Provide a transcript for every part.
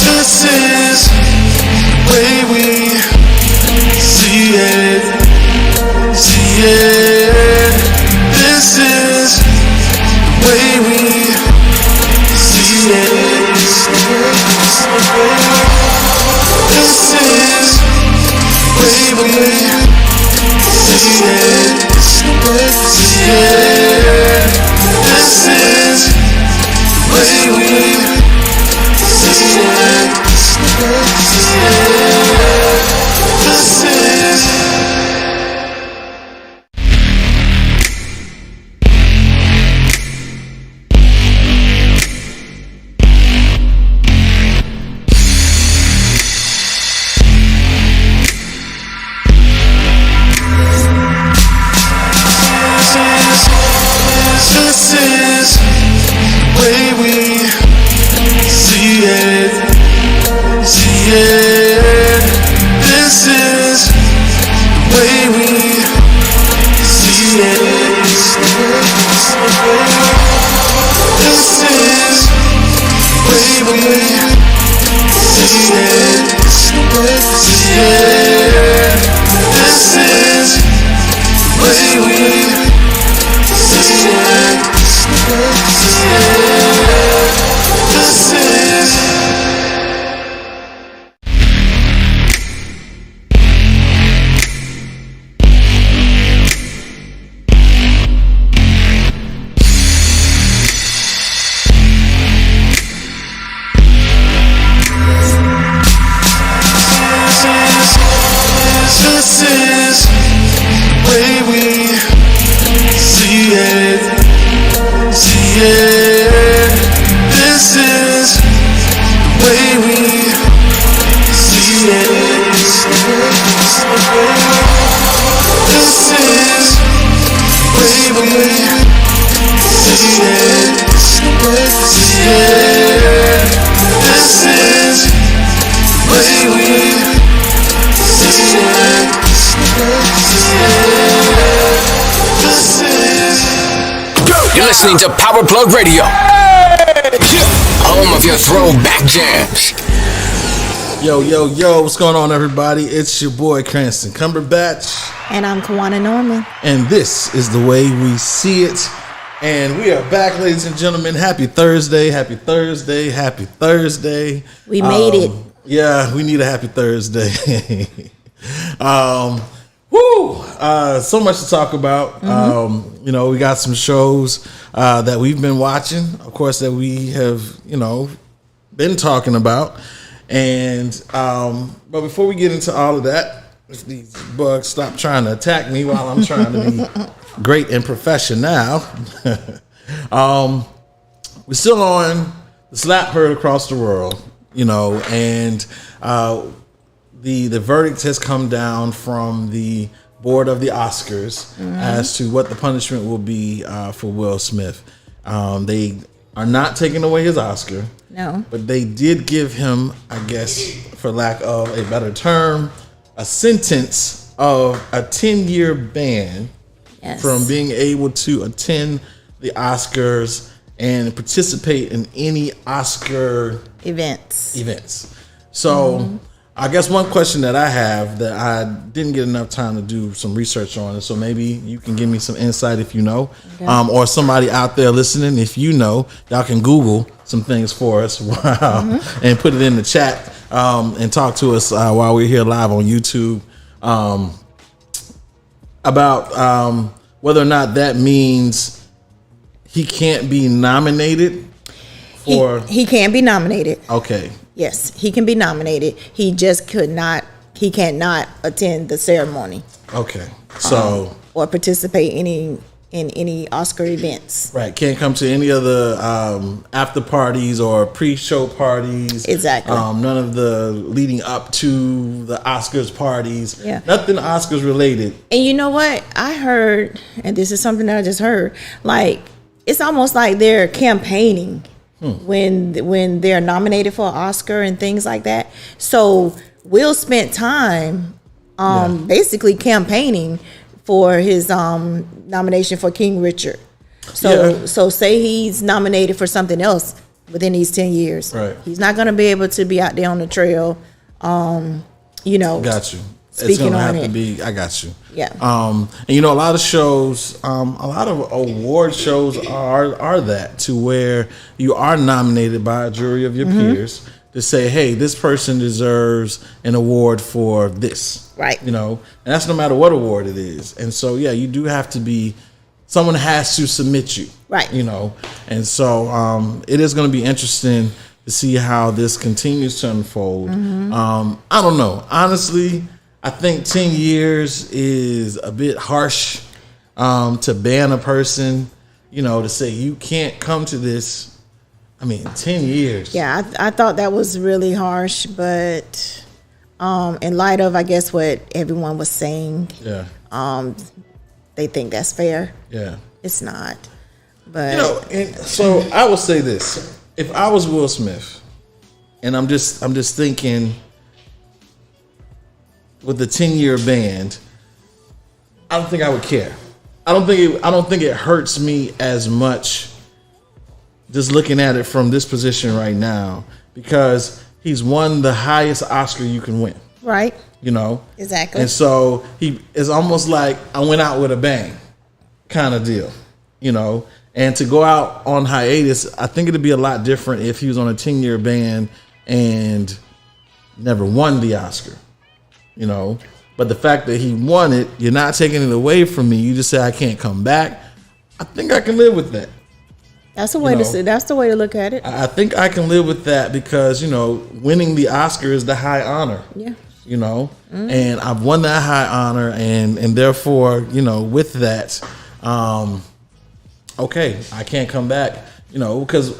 This is the way we see it. See it. This is the way we see it. This is the way we see it. See it. This is the way we see it. See it. This is. This is the way we see it. See it. This is the way we see it. This is the way we see it. See it. This is the way we see it. This is. This is the way we see it. See it. This is the way we see it. This is the way we see it. See it. This is the way we see it. This is. You're listening to Power Plug Radio, home of your throwback jams. Yo, what's going on, everybody? It's your boy Cranston Cumberbatch. And I'm Kawana Norman. And this is the way we see it. And we are back, ladies and gentlemen. Happy Thursday, happy Thursday, happy Thursday. We made it. Yeah, we need a happy Thursday. So much to talk about. We got some shows that we've been watching, of course, that we have, been talking about. And but before we get into all of that, if these bugs stop trying to attack me while I'm trying to be great and professional. We're still on the slap heard across the world, and the verdict has come down from the board of the Oscars as to what the punishment will be for Will Smith. They are not taking away his Oscar. No. But they did give him, I guess, for lack of a better term, a sentence of a 10-year ban from being able to attend the Oscars and participate in any Oscar events. So I guess one question that I have that I didn't get enough time to do some research on, so maybe you can give me some insight if you know, or somebody out there listening, if you know, y'all can Google some things for us and put it in the chat and talk to us while we're here live on YouTube about whether or not that means he can't be nominated for... He can be nominated. Okay. Yes, he can be nominated. He just he cannot attend the ceremony. Okay. So or participate in any Oscar events. Right. Can't come to any of the after parties or pre-show parties. Exactly. None of the leading up to the Oscars parties. Yeah. Nothing Oscars related. And you know what? I heard, and this is something that I just heard, like it's almost like they're campaigning when they're nominated for an Oscar and things like that. So Will spent time basically campaigning for his nomination for King Richard. So say he's nominated for something else, within these 10 years. Right. He's not going to be able to be out there on the trail, you know. Got you. It's Speaking gonna on have to it. be. I got you. Yeah. And you know, a lot of shows, a lot of award shows are that, to where you are nominated by a jury of your peers to say, hey, this person deserves an award for this. Right. You know, and that's no matter what award it is. And so, yeah, you do have to be. Someone has to submit you. Right. You know, and so it is going to be interesting to see how this continues to unfold. I don't know. Honestly, I think 10 years is a bit harsh to ban a person, you know, to say you can't come to this. I mean, 10 years. Yeah, I thought that was really harsh, but in light of, I guess, what everyone was saying, Yeah. they think that's fair. Yeah. It's not. But You know, and so I will say this. If I was Will Smith, and I'm just thinking with the 10-year ban, I don't think I would care. I don't think it hurts me as much just looking at it from this position right now, because he's won the highest Oscar you can win. right, You know? exactly. And so he is almost like I went out with a bang kind of deal, you know? And to go out on hiatus, I think it'd be a lot different if he was on a 10-year ban and never won the Oscar, you know? But the fact that he won it, you're not taking it away from me. You just say I can't come back. I think I can live with that. That's the way know, to say. That's the way to look at it. I think I can live with that because, you know, winning the Oscar is the high honor. Yeah. You know, and I've won that high honor, and therefore, you know, with that, okay, I can't come back, you know, because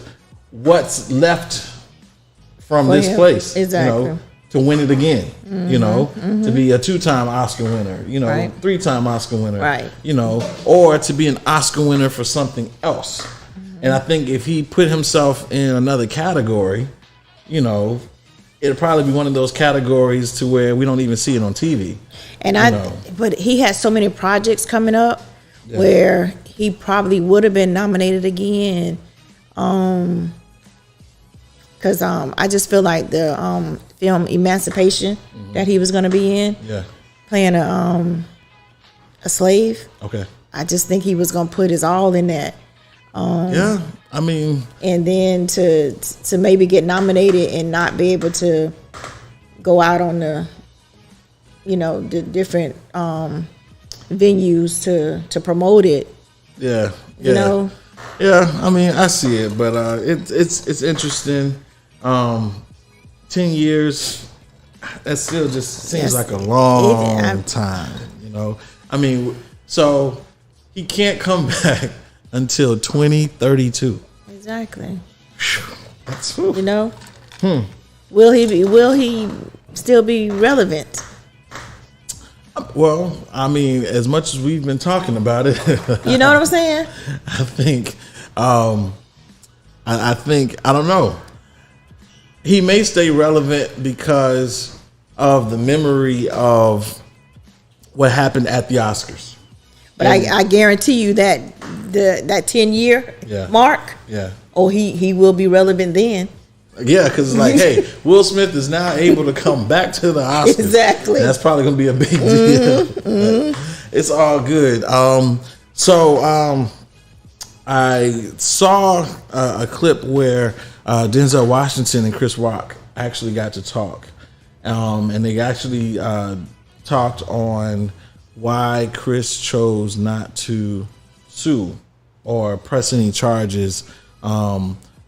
what's left from Well, this yeah, place, exactly. you know, to win it again, you know, to be a 2-time Oscar winner, you know, Right. 3-time Oscar winner, Right. you know, or to be an Oscar winner for something else. And I think if he put himself in another category, you know, it'll probably be one of those categories to where we don't even see it on TV. And know. but he has so many projects coming up where he probably would have been nominated again. Because I just feel like the film Emancipation that he was going to be in, Yeah. playing a slave. Okay. I just think he was going to put his all in that. Yeah. I mean, And then to maybe get nominated and not be able to go out on the, you know, the different venues to promote it. yeah. You know, Yeah. I mean, I see it, but it's interesting. 10 years, that still just seems Yes. like a long I'm- time. You know. I mean, so he can't come back until 2032. exactly. That's You know, will he still be relevant? Well, I mean, as much as we've been talking about it, You know what I'm saying? I think, I think, I don't know. He may stay relevant because of the memory of what happened at the Oscars. But I guarantee you that that 10-year Yeah. mark, Yeah. oh, he will be relevant then. Yeah, because it's like, hey, Will Smith is now able to come back to the Oscars. Exactly. And that's probably going to be a big deal. It's all good. So I saw a clip where Denzel Washington and Chris Rock actually got to talk. And they actually talked on why Chris chose not to sue or press any charges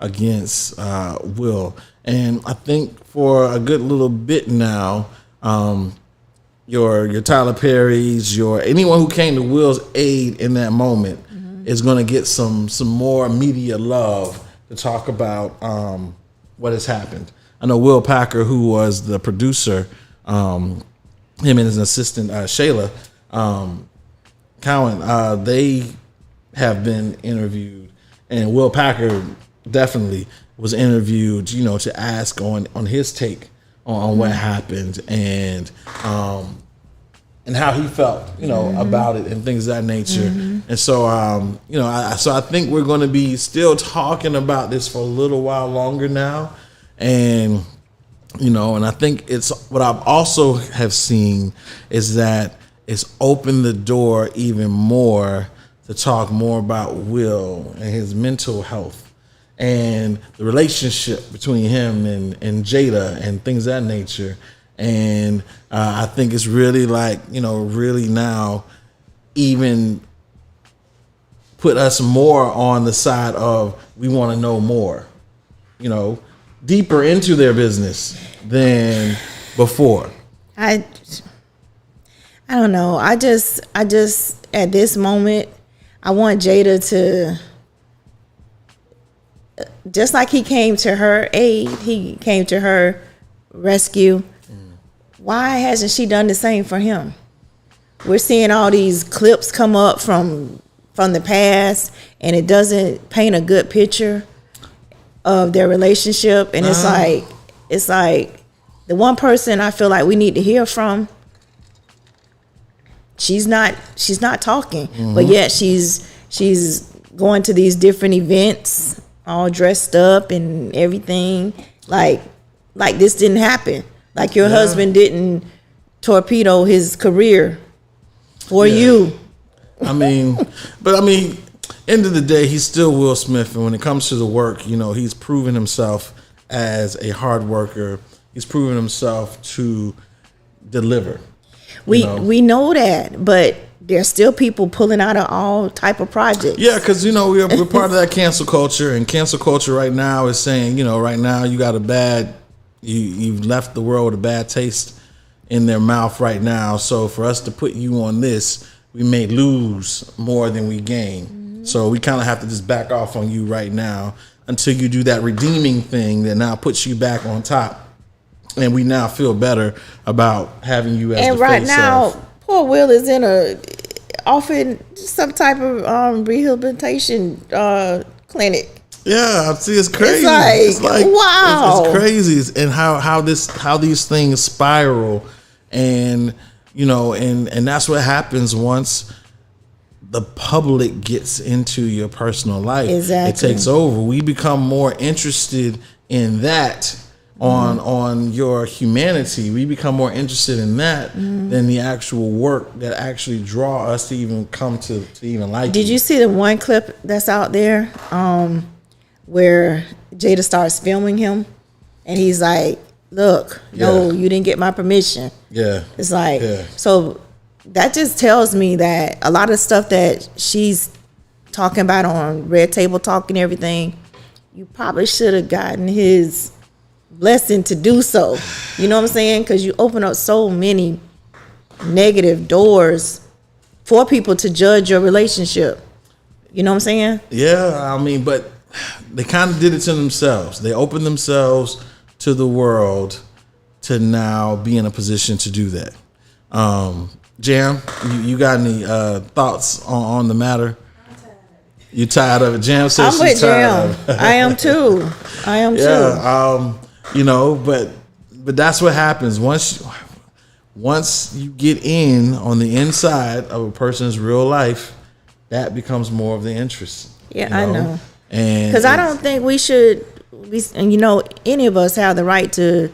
against Will. And I think for a good little bit now, your Tyler Perry's, your anyone who came to Will's aid in that moment is going to get some more media love to talk about what has happened. I know Will Packer, who was the producer, him and his assistant Shayla Cowan, they have been interviewed, and Will Packer definitely was interviewed, you know, to ask on his take on what happened, and and how he felt, about it and things of that nature. And so, I think we're going to be still talking about this for a little while longer now. And, and I think it's what I've also have seen is that it's opened the door even more to talk more about Will and his mental health and the relationship between him and Jada and things of that nature. And I think it's really really now even put us more on the side of we want to know more, deeper into their business than before. I don't know. I just at this moment, I want Jada to, just like he came to her aid, he came to her rescue. Why hasn't she done the same for him? We're seeing all these clips come up from the past, and it doesn't paint a good picture of their relationship. And it's like the one person I feel like we need to hear from, she's not talking, but yet she's going to these different events, all dressed up and everything, like this didn't happen. Like your husband didn't torpedo his career for you. End of the day, he's still Will Smith, and when it comes to the work, he's proven himself as a hard worker. He's proven himself to deliver. We know that, but there's still people pulling out of all type of projects. Yeah, because we're part of that cancel culture, and cancel culture right now is saying, right now you got you've left the world with a bad taste in their mouth right now. So for us to put you on this, we may lose more than we gain. So we kind of have to just back off on you right now until you do that redeeming thing that now puts you back on top. And we now feel better about having you as the face. And right now, poor Will is often some type of rehabilitation clinic. Yeah, see, it's crazy. It's like wow, it's crazy, and how these things spiral, and and that's what happens once the public gets into your personal life. Exactly, it takes over. We become more interested in that. On your humanity, we become more interested in that than the actual work that actually draw us to even come to even like. Did you see the one clip that's out there where Jada starts filming him and he's like, "Look, no, you didn't get my permission." Yeah, it's like so. That just tells me that a lot of stuff that she's talking about on Red Table Talk and everything, you probably should have gotten his blessing to do so. You know what I'm saying? Because you open up so many negative doors for people to judge your relationship. You know what I'm saying? Yeah, but they kind of did it to themselves. They opened themselves to the world to now be in a position to do that. Jam, you got any thoughts on the matter? You tired of it? Jam says I'm with Jam. I am too. But that's what happens once you get in on the inside of a person's real life. That becomes more of the interest. Yeah, I know. And because I don't think we should be, any of us have the right to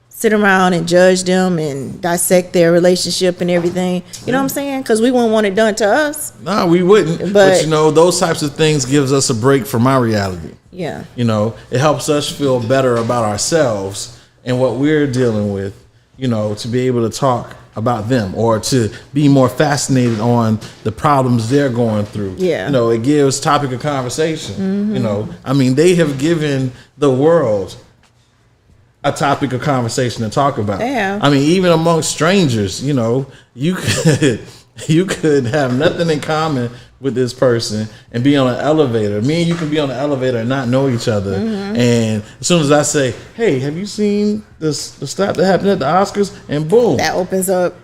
sit around and judge them and dissect their relationship and everything. You know what I'm saying? Because we wouldn't want it done to us. No, we wouldn't. But those types of things gives us a break from our reality. Yeah. It helps us feel better about ourselves and what we're dealing with, to be able to talk about them or to be more fascinated on the problems they're going through. Yeah. It gives topic of conversation. They have given the world a topic of conversation to talk about. Yeah. Even amongst strangers, you could have nothing in common with this person and be on an elevator. Me and you can be on an elevator and not know each other. And as soon as I say, "Hey, have you seen the stuff that happened at the Oscars?" and boom, that opens up.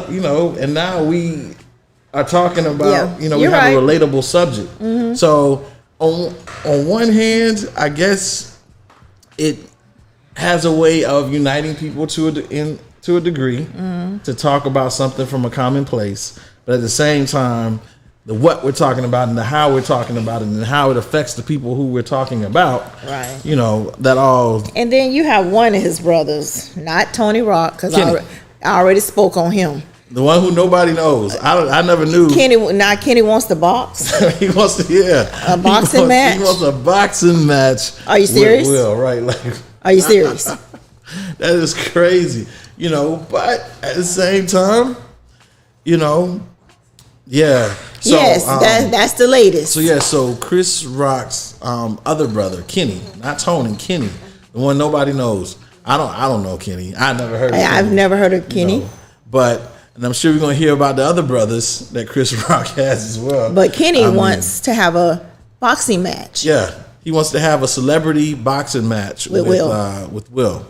And now we are talking about, we have right. a relatable subject. So on one hand, I guess it has a way of uniting people to to a degree to talk about something from a common place, but at the same time, the what we're talking about and the how we're talking about it and how it affects the people who we're talking about. Right. You know, that all. And then you have one of his brothers, not Tony Rock, because I already spoke on him. The one who nobody knows. I never knew. Kenny wants to box. He wants to, a boxing match. He wants a boxing match. Are you serious? With Will, right? Like, are you serious? That is crazy, you know. But at the same time, you know, yeah. So, yes, that's the latest. So Chris Rock's other brother, Kenny, not Tony, Kenny, the one nobody knows. I don't know Kenny. I never heard of Kenny. I've never heard of Kenny. You know, but and I'm sure we're gonna hear about the other brothers that Chris Rock has as well. But Kenny wants to have a boxing match. Yeah, he wants to have a celebrity boxing match with Will.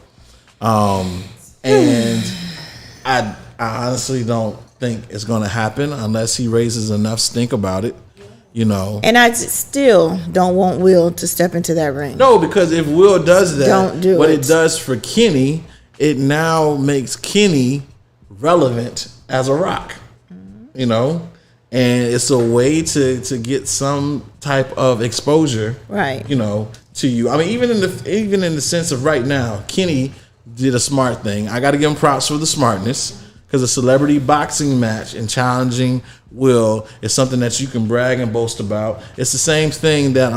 And I honestly don't think it's going to happen unless he raises enough stink about it, you know. And I still don't want Will to step into that ring. No, because if Will does that, what it does for Kenny, it now makes Kenny relevant as a Rock, you know. And it's a way to get some type of exposure, right? You know, to you. I mean, even in the sense of right now, Kenny did a smart thing. I got to give him props for the smartness, because a celebrity boxing match and challenging Will is something that you can brag and boast about. It's the same thing that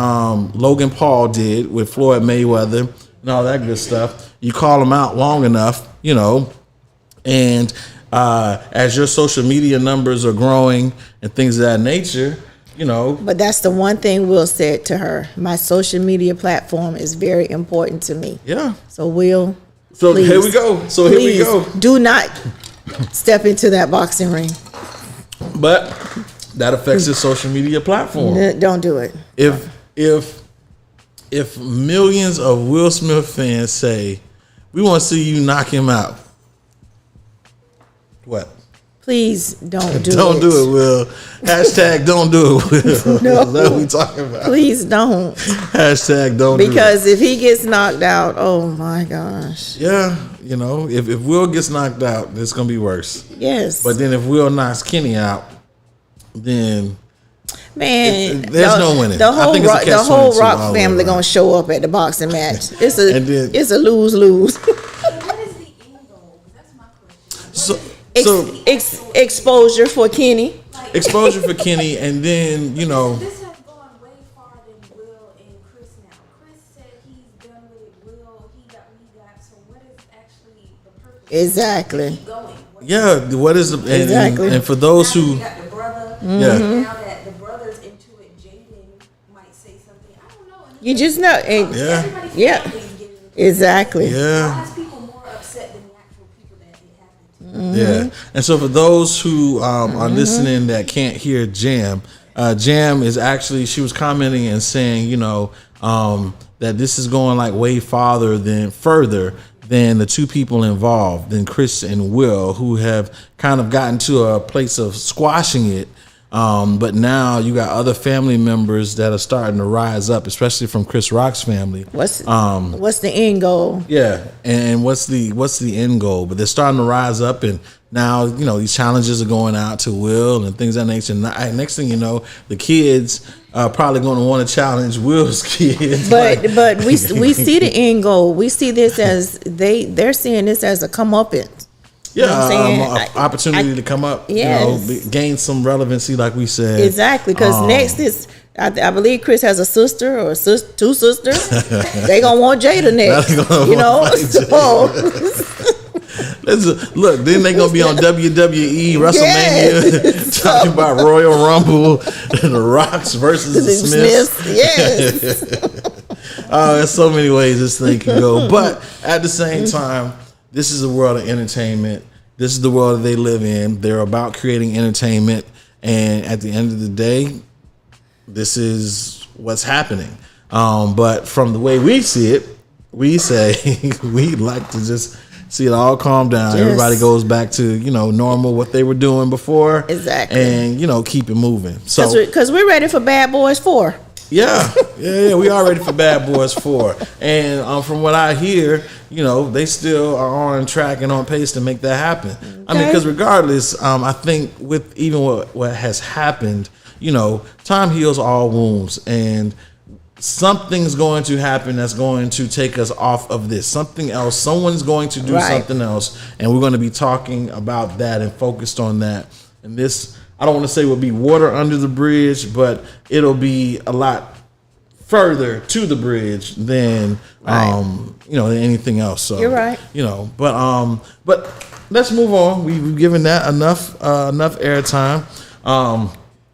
Logan Paul did with Floyd Mayweather and all that good stuff. You call him out long enough, you know, and as your social media numbers are growing and things of that nature, you know. But that's the one thing Will said to her. My social media platform is very important to me. Yeah. So Will, so please, here we go. So here we go. Do not step into that boxing ring. But that affects his social media platform. Don't do it. If millions of Will Smith fans say, we want to see you knock him out, what? Please don't do it. Don't do it, Will. Hashtag don't do it, Will. No. Is that what we talking about? Please don't. Hashtag don't do it. Because if he gets knocked out, oh my gosh. Yeah, you know, if Will gets knocked out, it's going to be worse. Yes. But then if Will knocks Kenny out, then... Man, there's no winning. The whole Rock family gonna show up at the boxing match. It's a lose-lose. What is the end goal? That's my question. Exposure for Kenny. Exposure for Kenny, and then, you know. This has gone way farther than Will and Chris now. Chris said he's done with it. Will, he got what he got. So what is actually the purpose? Exactly. Keep going. Yeah, what is the exactly? And for those who, you got the brother. Yeah. Now that the brother's into it, Jaden might say something. I don't know. You just know. Yeah. Exactly. Yeah. Why is people more upset than the actual people that it happened to? Yeah. And so for those who are listening that can't hear Jam, Jam is actually, she was commenting and saying, you know, that this is going like way further than the two people involved, than Chris and Will, who have kind of gotten to a place of squashing it. But now you got other family members that are starting to rise up, especially from Chris Rock's family. What's the end goal? Yeah, and what's the end goal? But they're starting to rise up, and now, you know, these challenges are going out to Will and things of that nature. And next thing you know, the kids are probably going to want to challenge Will's kids. But we see the end goal. We see this as they're seeing this as a comeuppance. Yeah, you know what I'm saying? Opportunity to come up, yes. You know, gain some relevancy, like we said. Exactly, because next is, I believe Chris has a sister or two sisters. They gonna want Jada next, you know. Look, then they gonna be on WWE WrestleMania yes. talking about Royal Rumble, the Rocks versus the Smiths. Yes. There's so many ways this thing can go, but at the same time, this is a world of entertainment. This is the world that they live in. They're about creating entertainment. And at the end of the day, this is what's happening. But from the way we see it, we say we'd like to just see it all calm down. Yes. Everybody goes back to, you know, normal, what they were doing before. Exactly. And, you know, keep it moving. So, because we're ready for Bad Boys 4. Yeah, we are ready for Bad Boys 4. And from what I hear, they still are on track and on pace to make that happen. Okay. I mean, because regardless, I think with even what has happened, time heals all wounds, and something's going to happen that's going to take us off of this. Something else. Someone's going to do something else, and we're going to be talking about that and focused on that. And this, I don't want to say will be water under the bridge, but it'll be a lot further to the bridge than than anything else. So you're right. But let's move on. We've given that enough airtime.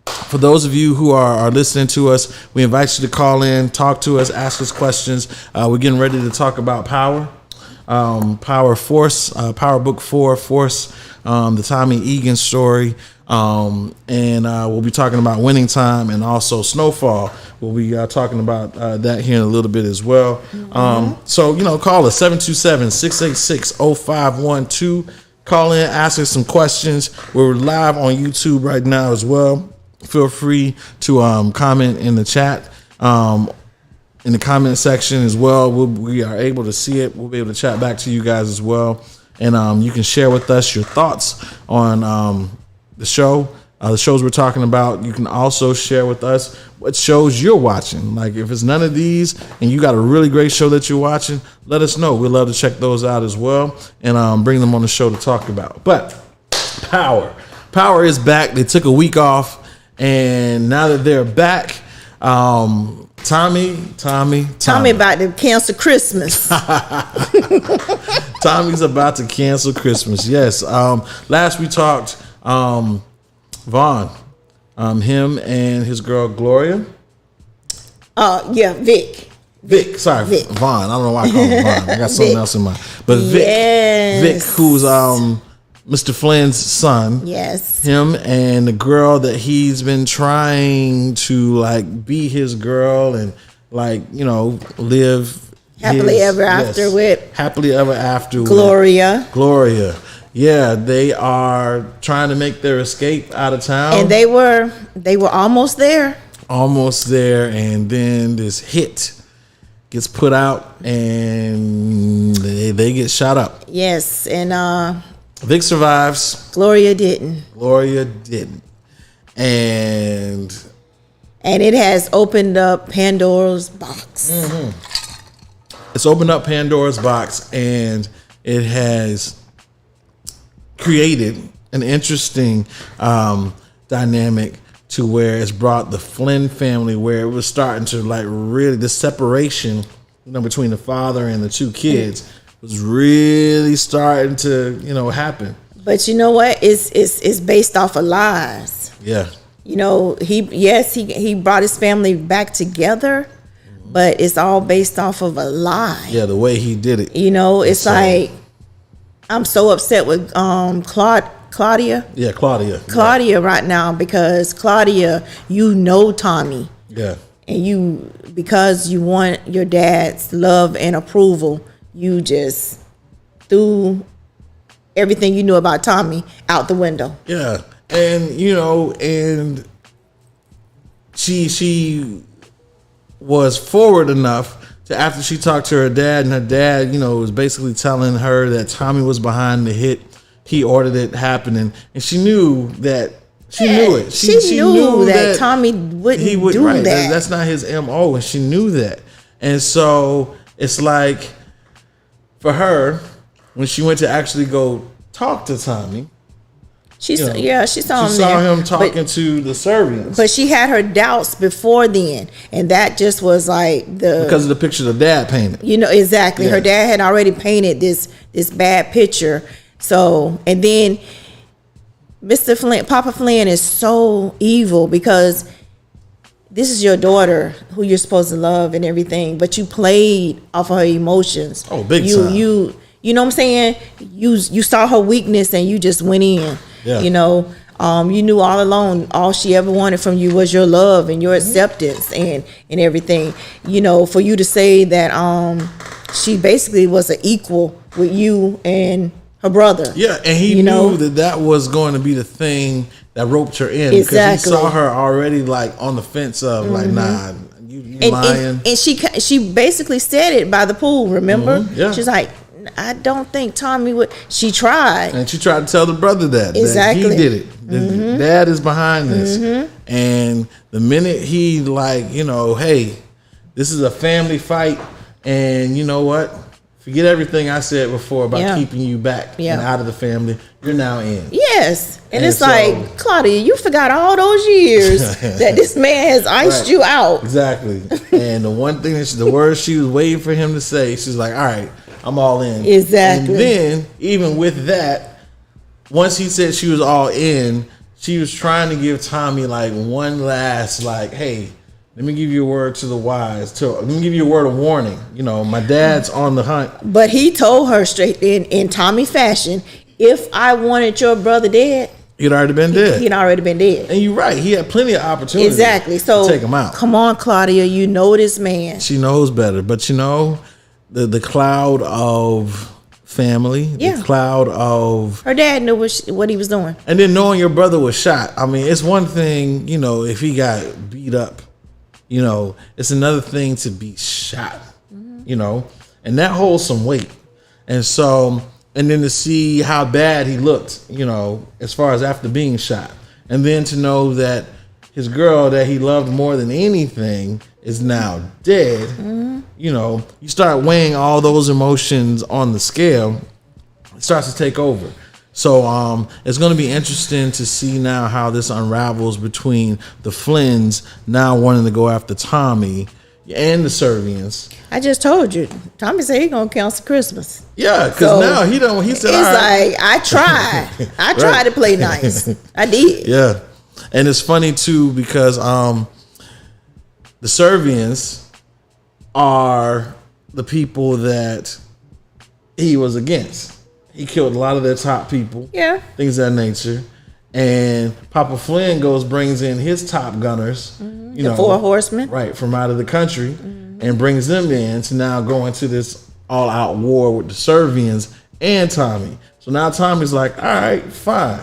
For those of you who are listening to us, we invite you to call in, talk to us, ask us questions. We're getting ready to talk about Power, Force, Power Book 4, Force, the Tommy Egan story. And we'll be talking about Winning Time and also Snowfall. We'll be talking about that here in a little bit as well. So, call us 727-686-0512. Call in, ask us some questions. We're live on YouTube right now as well. Feel free to comment in the chat, in the comment section as well. We are able to see it. We'll be able to chat back to you guys as well. And you can share with us your thoughts on the show, the shows we're talking about. You can also share with us what shows you're watching. Like if it's none of these and you got a really great show that you're watching, let us know. We'd love to check those out as well and bring them on the show to talk about. But Power is back. They took a week off. And now that they're back, Tommy about to cancel Christmas. Tommy's about to cancel Christmas. Yes. Last we talked, Vaughn, him and his girl Gloria. Vic. Sorry, Vic. Vaughn. I don't know why I call him Vaughn. I got something else in mind. But Vic, who's Mr. Flynn's son. Yes. Him and the girl that he's been trying to be his girl and live happily ever after with. Happily ever after Gloria. Gloria. Yeah, they are trying to make their escape out of town. And they were almost there. Almost there, and then this hit gets put out and they get shot up. Yes, and Vic survives. Gloria didn't. And it has opened up Pandora's box. Mm-hmm. It's opened up Pandora's box, and it has created an interesting dynamic to where it's brought the Flynn family, where it was starting to really the separation between the father and the two kids was really starting to happen. But you know what? It's based off of lies. Yeah. He brought his family back together, but it's all based off of a lie. Yeah, the way he did it. It's like I'm so upset with Claudia. Yeah, Claudia. Claudia right now, because Claudia, Tommy. Yeah. And because you want your dad's love and approval, you just threw everything you knew about Tommy out the window. Yeah. And, and she was forward enough to, after she talked to her dad, and her dad, was basically telling her that Tommy was behind the hit. He ordered it happening. And she knew that. She knew it. She knew that Tommy wouldn't do that. That's not his MO, and she knew that. And so it's like, for her, when she went to actually go talk to Tommy, she saw him talking to the Serbians. But she had her doubts before then, and that just was because of the picture the dad painted. Exactly. Yeah. Her dad had already painted this bad picture. So, and then Mr. Flynn, Papa Flynn is so evil, because this is your daughter who you're supposed to love and everything, but you played off of her emotions. Oh, big time. You know what I'm saying? You saw her weakness and you just went in. Yeah. You knew all along all she ever wanted from you was your love and your acceptance and everything. For you to say that she basically was an equal with you and her brother. Yeah, and he knew that was going to be the thing that roped her in because Exactly. he saw her already like on the fence of like, nah, you lying. And she basically said it by the pool. Remember? Yeah. She's like, I don't think Tommy would. She tried. And she tried to tell the brother that Exactly. he did it. That Dad is behind this. And the minute he like, you know, hey, this is a family fight, and you know what? Forget everything I said before about keeping you back and out of the family. You're now in. Yes. And it's so- like, Claudia, you forgot all those years that this man has iced you out. Exactly. And the one thing the words she was waiting for him to say, she's like, all right, I'm all in. Exactly. And then, even with that, once he said she was all in, she was trying to give Tommy like one last, like, hey, let me give you a word to the wise. Let me give you a word of warning. You know, my dad's on the hunt. But he told her straight in Tommy fashion, if I wanted your brother dead, He'd already been dead. he'd already been dead. And you're right. He had plenty of opportunities Exactly. So to take him out. come on, Claudia, you know this man. She knows better. But you know, the cloud of family, the cloud of... Her dad knew what he was doing. And then knowing your brother was shot. I mean, it's one thing, you know, if he got beat up, you know, it's another thing to be shot, you know, and that holds some weight. And so, and then to see how bad he looked, you know, as far as after being shot, and then to know that his girl that he loved more than anything is now dead, you know, you start weighing all those emotions on the scale, it starts to take over. So it's going to be interesting to see now how this unravels between the Flynns now wanting to go after Tommy and the Servians. I just told you, Tommy said he gonna cancel Christmas. Yeah, because now he don't. He said, It's all right. like I tried. I tried to play nice. I did. Yeah, and it's funny too because the Servians are the people that he was against. He killed a lot of their top people. Yeah. Things of that nature. And Papa Flynn brings in his top gunners, you know, 4 horsemen. right, from out of the country, and brings them in to now go into this all-out war with the Servians and Tommy. So now Tommy's like, all right, fine.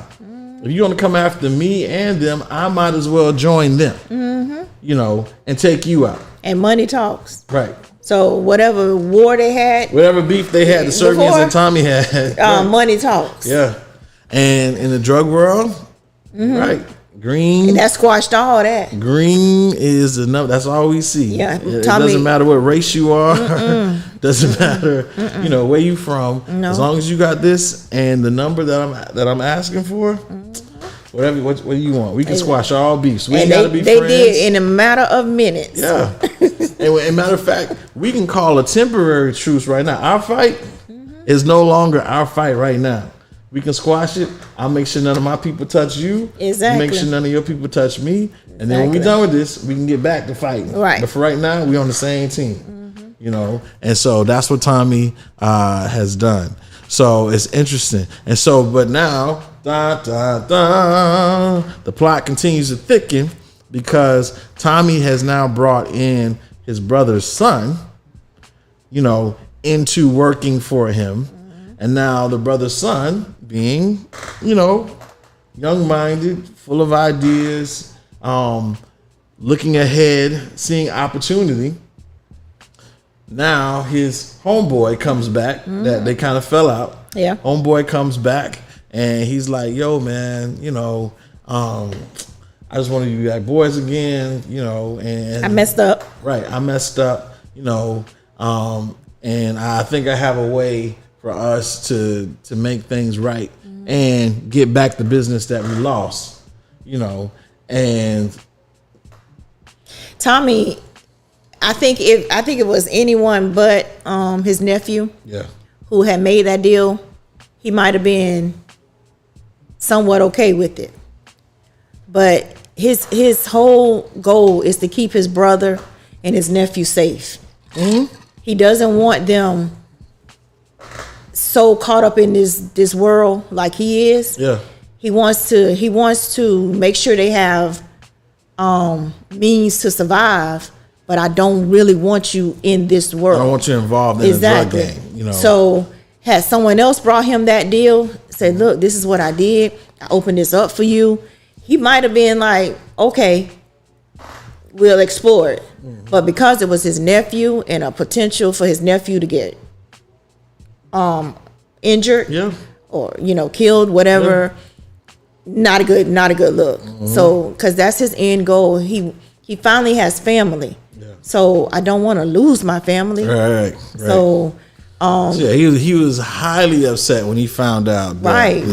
If you want to come after me and them, I might as well join them, you know, and take you out. And money talks. Right. So whatever war they had, Whatever beef they had, the Servians Before, and Tommy had. money talks. Yeah. And in the drug world, right, green. That squashed all that. Green is enough. That's all we see. Yeah, It Tommy- doesn't matter what race you are. Doesn't matter, you know, where you from. No. As long as you got this and the number that I'm asking for, whatever. What do you want? We can squash all beefs. We ain't And gotta be they friends. did in a matter of minutes. Yeah. And matter of fact, we can call a temporary truce right now. Our fight is no longer our fight right now. We can squash it. I'll make sure none of my people touch you. Exactly. Make sure none of your people touch me. And then when we're Exactly. done with this, we can get back to fighting. Right. But for right now, we're on the same team. You know? And so that's what Tommy has done. So it's interesting. And so, but now, the plot continues to thicken because Tommy has now brought in his brother's son, you know, into working for him. And now the brother's son, being, you know, young-minded, full of ideas, looking ahead, seeing opportunity. Now his homeboy comes back. That they kind of fell out. Yeah. Homeboy comes back and he's like, yo, man, you know, I just want to be like boys again, you know, and I messed up. Right, I messed up, you know, and I think I have a way for us to make things right and get back the business that we lost, you know. And Tommy, I think it was anyone but his nephew yeah, who had made that deal, he might have been somewhat okay with it. But his whole goal is to keep his brother and his nephew safe. He doesn't want them so caught up in this world like he is. yeah, He wants to make sure they have means to survive, but I don't really want you in this world. I don't want you involved in a drug gang, you know. So had someone else brought him that deal, said, look, this is what I did. I opened this up for you. he might have been like, okay, we'll explore it. But because it was his nephew and a potential for his nephew to get injured or, killed, whatever, not a good look. So, because that's his end goal. He finally has family. So I don't want to lose my family. Right. So he was highly upset when he found out.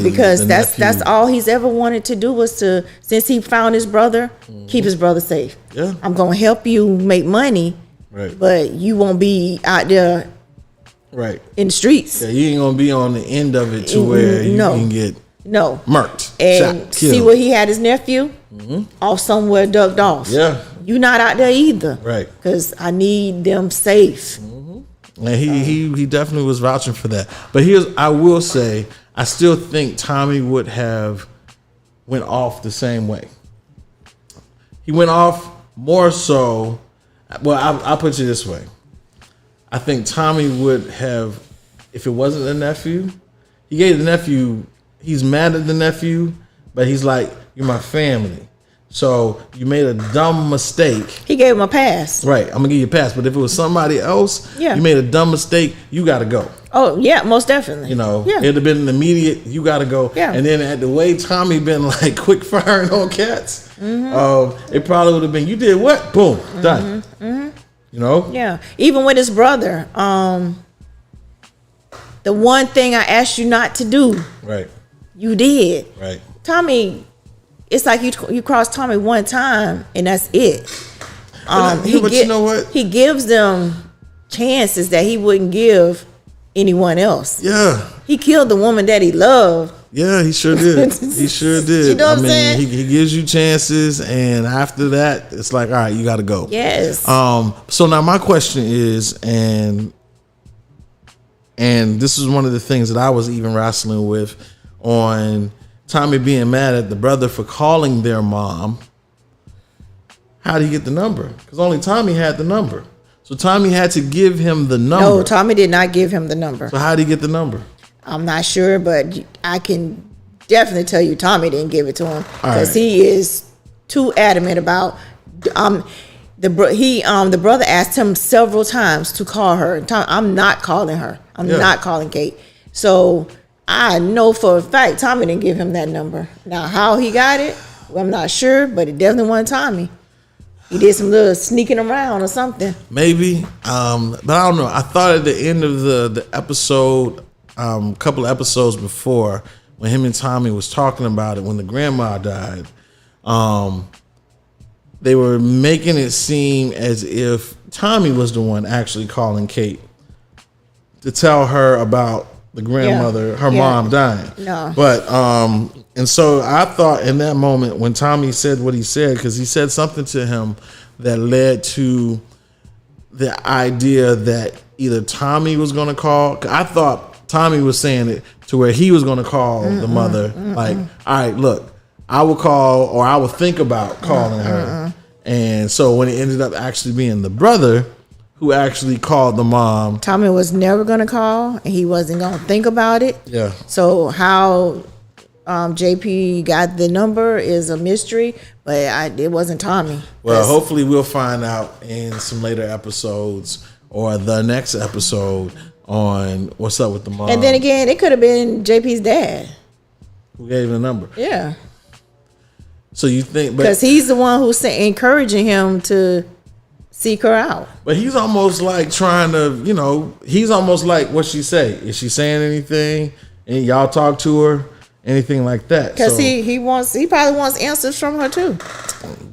Because that's all he's ever wanted to do was to, since he found his brother, keep his brother safe. Yeah. I'm gonna help you make money, but you won't be out there in the streets. Yeah, you ain't gonna be on the end of it to where you can get murked, and shot, see killed. where he had his nephew off somewhere ducked off. Yeah. You not out there either. Right. Because I need them safe. And he definitely was vouching for that. But I will say, I still think Tommy would have went off the same way. He went off more so. Well, I'll put it this way. I think Tommy would have, if it wasn't the nephew, he gave the nephew, he's mad at the nephew, but he's like, you're my family. So you made a dumb mistake. He gave him a pass. Right, I'm gonna give you a pass. But if it was somebody else, you made a dumb mistake, you gotta go. Oh yeah, most definitely. It'd have been an immediate, you gotta go. Yeah. And then at the way Tommy been like quick firing on cats, it probably would have been, you did what? Boom, done. Yeah. Even with his brother, the one thing I asked you not to do, you did. Right. Tommy, it's like you cross Tommy one time and that's it. But you know what? He gives them chances that he wouldn't give anyone else. Yeah. He killed the woman that he loved. Yeah, he sure did. He sure did. You know what I'm saying? He gives you chances, and after that, it's like, all right, you got to go. Yes. So now my question is, and this is one of the things that I was even wrestling with on Tommy being mad at the brother for calling their mom. How did he get the number? Because only Tommy had the number. So Tommy had to give him the number. No, Tommy did not give him the number. So how did he get the number? I'm not sure, but I can definitely tell you Tommy didn't give it to him because he is too adamant about. The brother asked him several times to call her. I'm not calling her. I'm not calling Kate. So I know for a fact Tommy didn't give him that number. Now how he got it, well, I'm not sure, but it definitely wasn't Tommy. He did some little sneaking around or something. Maybe, but I don't know. I thought at the end of the episode, a couple of episodes before, when him and Tommy was talking about it, when the grandma died, they were making it seem as if Tommy was the one actually calling Kate to tell her about the grandmother, her mom dying. No. But, and so I thought in that moment when Tommy said what he said, because he said something to him that led to the idea that either Tommy was going to call. I thought Tommy was saying it to where he was going to call the mother. Like, all right, look, I will call, or I will think about calling her. And so when it ended up actually being the brother who actually called the mom, Tommy was never going to call and he wasn't going to think about it. Yeah. So how JP got the number is a mystery, but it wasn't Tommy. Well, hopefully we'll find out in some later episodes or the next episode on what's up with the mom. And then again, it could have been JP's dad who gave him the number. Yeah. So you think, because he's the one who's encouraging him to seek her out. But he's almost like trying to, he's almost like, what she say? Is she saying anything? And y'all talk to her? Anything like that? Because he probably wants answers from her too.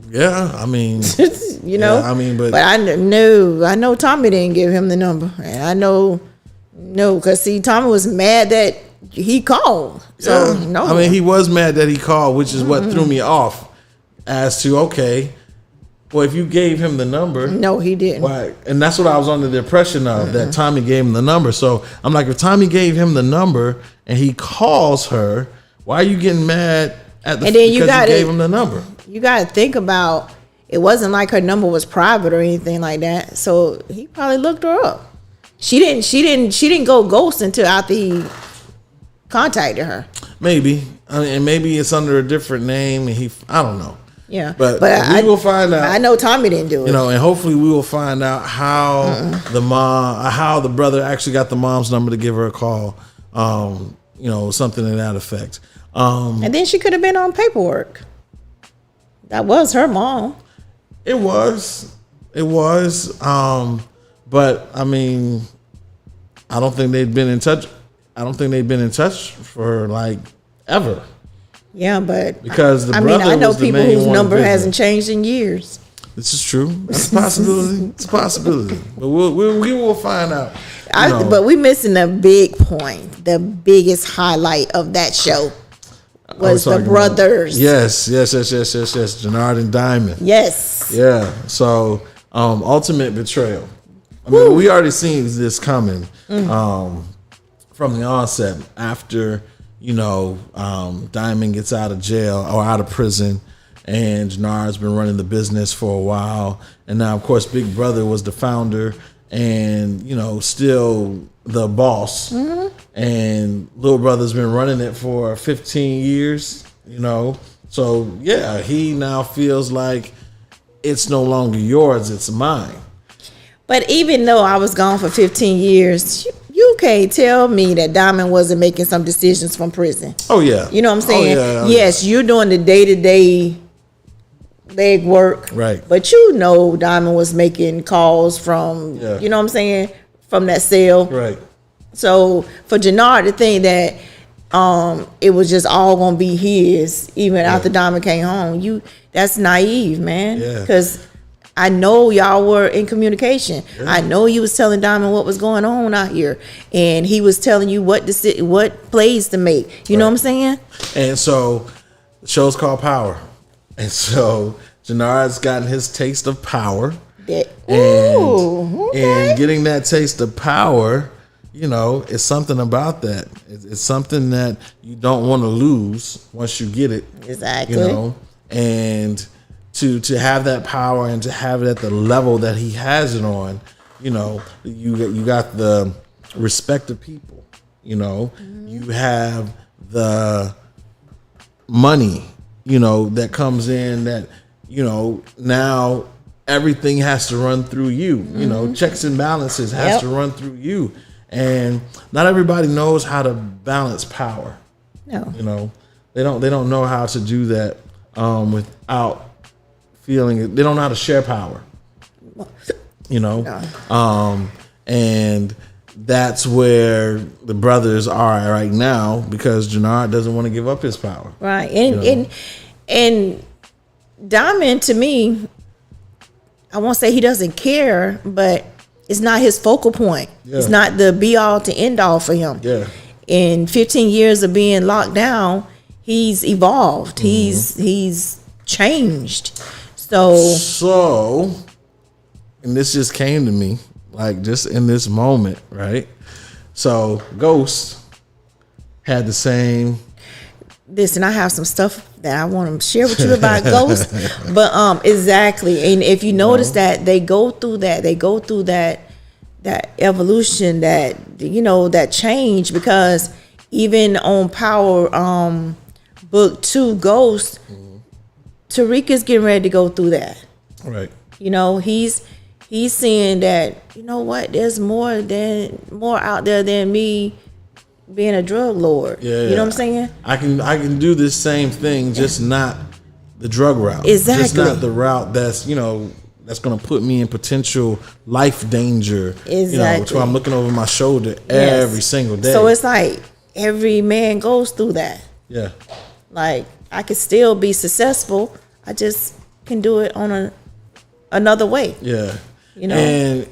Yeah, I mean, but I know Tommy didn't give him the number, and I know because Tommy was mad that he called. So no, I mean, he was mad that he called, which is what threw me off. As to well, if you gave him the number, no, he didn't. Why? And that's what I was under the impression of, that Tommy gave him the number. So I'm like, if Tommy gave him the number and he calls her, why are you getting mad at the? And then because he gave him the number. You got to think about, it wasn't like her number was private or anything like that. So he probably looked her up. She didn't go ghost until after he contacted her. Maybe, and maybe it's under a different name, and I don't know. Yeah, but we will find out. I know Tommy didn't do it. And hopefully we will find out how how the brother actually got the mom's number to give her a call. Something to that effect. And then she could have been on paperwork. That was her mom. It was. But I mean, I don't think they'd been in touch. I don't think they've been in touch for like ever. Yeah, but because I know people whose number hasn't changed in years. This is true. It's a possibility. It's a possibility. But we will find out. But we missing the big point. The biggest highlight of that show was the brothers. Yes. Jenard and Diamond. Yes. Yeah. So ultimate betrayal. I mean, we already seen this coming from the onset. After Diamond gets out of jail or out of prison, and Jenard's been running the business for a while, and now of course Big Brother was the founder and still the boss, and Little Brother's been running it for 15 years. So yeah, he now feels like it's no longer yours, it's mine. But even though I was gone for 15 years, you can't tell me that Diamond wasn't making some decisions from prison. Oh, yeah. You know what I'm saying? Yes, you're doing the day-to-day leg work. Right. But Diamond was making calls from, you know what I'm saying, from that cell. Right. So for Jenard to think that it was just all going to be his, even after Diamond came home, that's naive, man. Yeah. Because I know y'all were in communication. Yeah. I know you was telling Diamond what was going on out here, and he was telling you what plays to make. You know what I'm saying? And so the show's called Power, and so Jenard's gotten his taste of power, and getting that taste of power, it's something about that. It's something that you don't want to lose once you get it. Exactly. And to have that power and to have it at the level that he has it on, you got the respect of people, you have the money, that comes in that, now everything has to run through you, checks and balances has to run through you. And not everybody knows how to balance power. No. They don't know how to do that without feeling it. They don't know how to share power, and that's where the brothers are right now, because Jenard doesn't want to give up his power. Right. And Diamond, to me, I won't say he doesn't care, but it's not his focal point. Yeah. It's not the be all to end all for him. Yeah. In 15 years of being locked down, he's evolved. He's changed. So, and this just came to me, like just in this moment, right? So, Ghost had the same. Listen, I have some stuff that I want to share with you about Ghost, but exactly. And if you notice that they go through that evolution, that change, because even on Power Book 2, Ghost. Tariq is getting ready to go through that. Right. He's seeing that, there's more out there than me being a drug lord. Yeah. You know what I'm saying? I can do this same thing, just not the drug route. Exactly. Just not the route that's going to put me in potential life danger. Exactly. So I'm looking over my shoulder every single day. So it's like every man goes through that. Yeah. Like, I could still be successful. I just can do it on another way. Yeah. And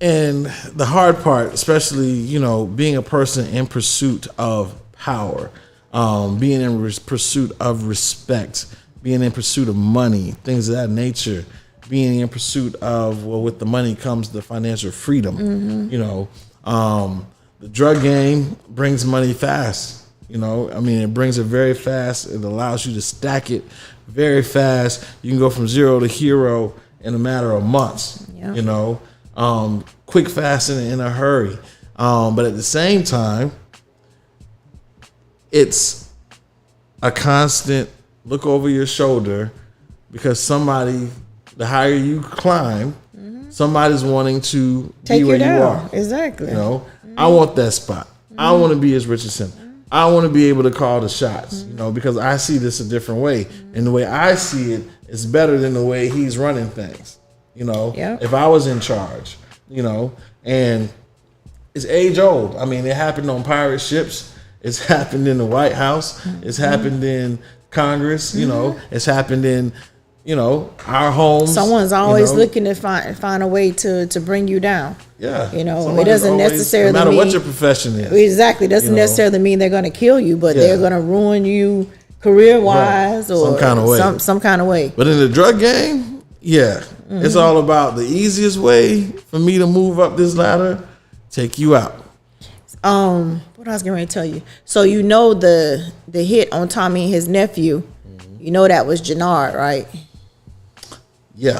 the hard part, especially, being a person in pursuit of power, being in pursuit of respect, being in pursuit of money, things of that nature, being in pursuit of, with the money comes the financial freedom. The drug game brings money fast. It brings it very fast. It allows you to stack it very fast. You can go from zero to hero in a matter of months. Yeah. Quick, fast, and in a hurry. But at the same time, it's a constant look over your shoulder because somebody, the higher you climb, somebody's wanting to Take be where you you down. are. Exactly. You know, I want that spot. I want to be as Richardson. I want to be able to call the shots, you know, because I see this a different way. And the way I see it is better than the way he's running things, you know, if I was in charge, you know, and it's age old. I mean, it happened on pirate ships. It's happened in the White House. It's happened in Congress, you know, it's happened in, you know, our homes. Someone's always looking to find a way to bring you down. Yeah. You know, Somebody's it doesn't always, necessarily no matter mean, what your profession is. Exactly. It doesn't necessarily mean they're going to kill you, but they're going to ruin you career-wise or some kind of way. Some kind of way. But in the drug game, it's all about the easiest way for me to move up this ladder, take you out. What I was going to tell you. So you know the hit on Tommy and his nephew, you know that was Jannard, right? Yeah.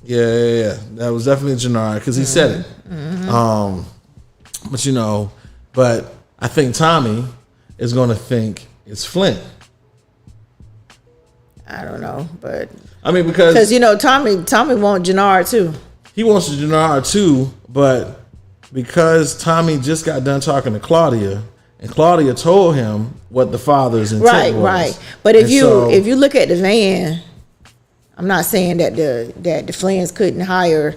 That was definitely Jannard because he said it. But you know, I think Tommy is going to think it's Flint. I don't know, but I mean because you know Tommy wants Jannard too. He wants Jannard too, but because Tommy just got done talking to Claudia, and Claudia told him what the father's intent was. Right. But if you look at the van, I'm not saying that the Flynn's couldn't hire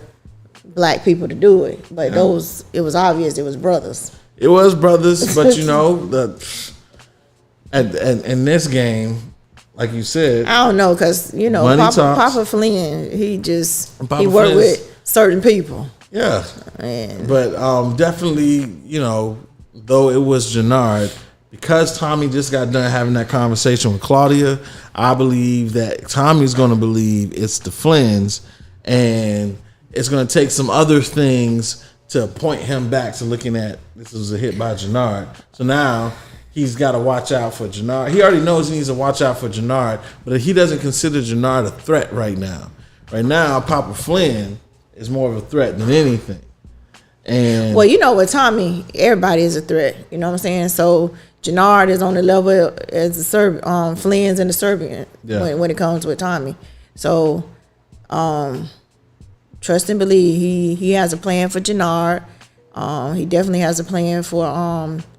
black people to do it, but it was obvious it was brothers. It was brothers, but you know in this game, like you said, I don't know because you know Papa Flynn, he worked with certain people. Yeah, Man. But definitely, you know, though it was Jannard, because Tommy just got done having that conversation with Claudia, I believe that Tommy's going to believe it's the Flynn's, and it's going to take some other things to point him back to looking at this was a hit by Jannard. So now he's got to watch out for Jannard. He already knows he needs to watch out for Jannard, but he doesn't consider Jannard a threat right now. Right now, Papa Flynn is more of a threat than anything. And well, you know, with Tommy, everybody is a threat. You know what I'm saying? So Jannard is on the level as the Flynn's and the Serbian when it comes with Tommy. So trust and believe he has a plan for Jannard. He definitely has a plan for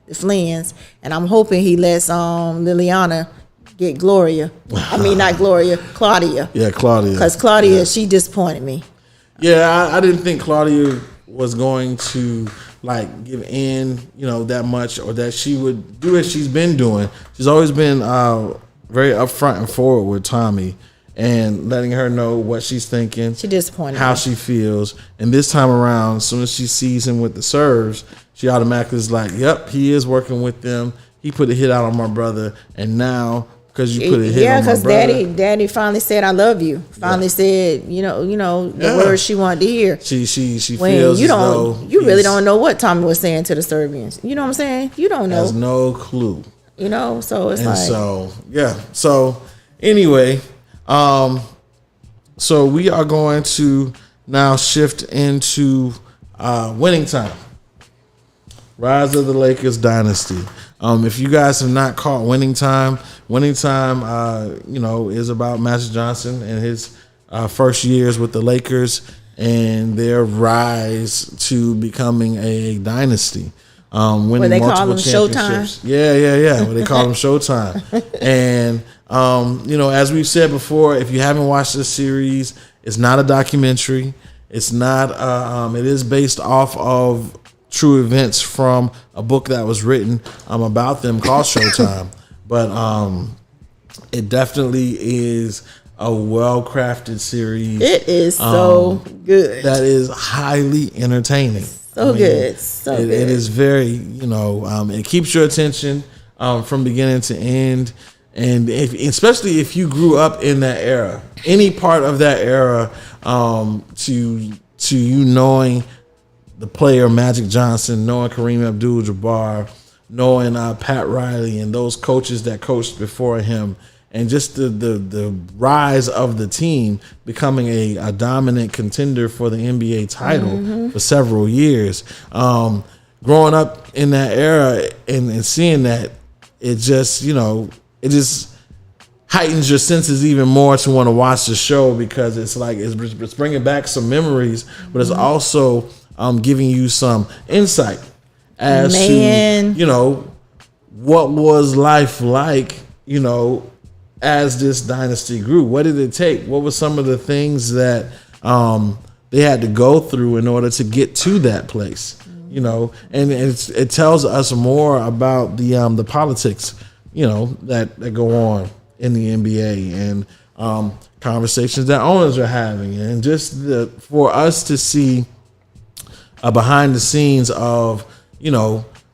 the Flynn's, and I'm hoping he lets Liliana get Gloria. I mean, not Gloria, Claudia. Yeah, Claudia. Because Claudia, she disappointed me. Yeah, I didn't think Claudia was going to like give in, you know, that much, or that she would do as she's been doing. She's always been very upfront and forward with Tommy and letting her know what she's thinking. She disappointed how me. she feels. And this time around, as soon as she sees him with the serves, she automatically is like, yep, he is working with them. He put a hit out on my brother, and now because you put a hit on my brother. Yeah, because Daddy finally said, I love you. Finally said, you know, the words she wanted to hear. She when feels you as though you really don't know what Tommy was saying to the Serbians. You know what I'm saying? You don't know. Has no clue. You know, so it's So anyway, so we are going to now shift into Winning Time. Rise of the Lakers Dynasty. If you guys have not caught Winning Time, is about Magic Johnson and his first years with the Lakers and their rise to becoming a dynasty. Winning where they multiple call them championships. Showtime. Yeah. Where they call them Showtime. And as we've said before, if you haven't watched this series, it's not a documentary. It's not. It is based off of true events from a book that was written about them called Showtime. But it definitely is a well-crafted series. It is so good. That is highly entertaining. Good. It is very, it keeps your attention from beginning to end. And especially if you grew up in that era, any part of that era, to you knowing the player Magic Johnson, knowing Kareem Abdul-Jabbar, knowing Pat Riley and those coaches that coached before him, and just the rise of the team becoming a dominant contender for the NBA title for several years. growing up in that era and seeing that, it just, it just heightens your senses even more to want to watch the show, because it's like it's bringing back some memories, but it's also giving you some insight as to what was life like, as this dynasty grew. What did it take? What were some of the things that they had to go through in order to get to that place? And it tells us more about the politics, that go on in the NBA, and conversations that owners are having, and just for us to see behind the scenes of,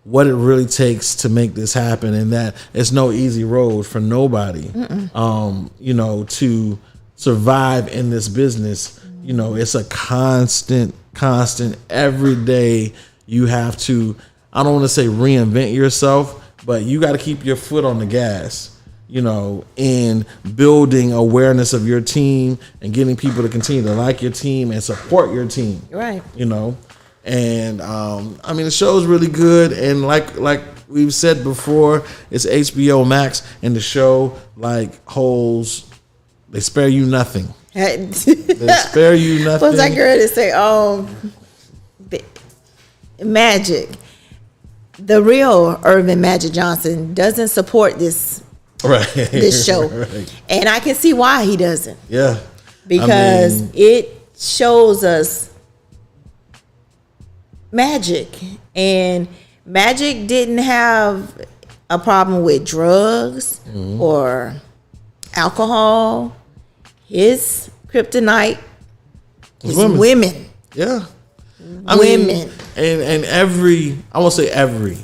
what it really takes to make this happen, and that it's no easy road for nobody, to survive in this business. It's a constant every day. You have to, I don't want to say reinvent yourself, but you got to keep your foot on the gas, in building awareness of your team and getting people to continue to like your team and support your team. Right. And the show is really good, and like we've said before, it's HBO Max, and the show holds, they spare you nothing. They spare you nothing. What's that girl that say, Magic, the real Earvin Magic Johnson doesn't support this show, right. And I can see why he doesn't. Yeah, because it shows us Magic, and Magic didn't have a problem with drugs or alcohol. His kryptonite is women. Yeah. Women. And I won't say every,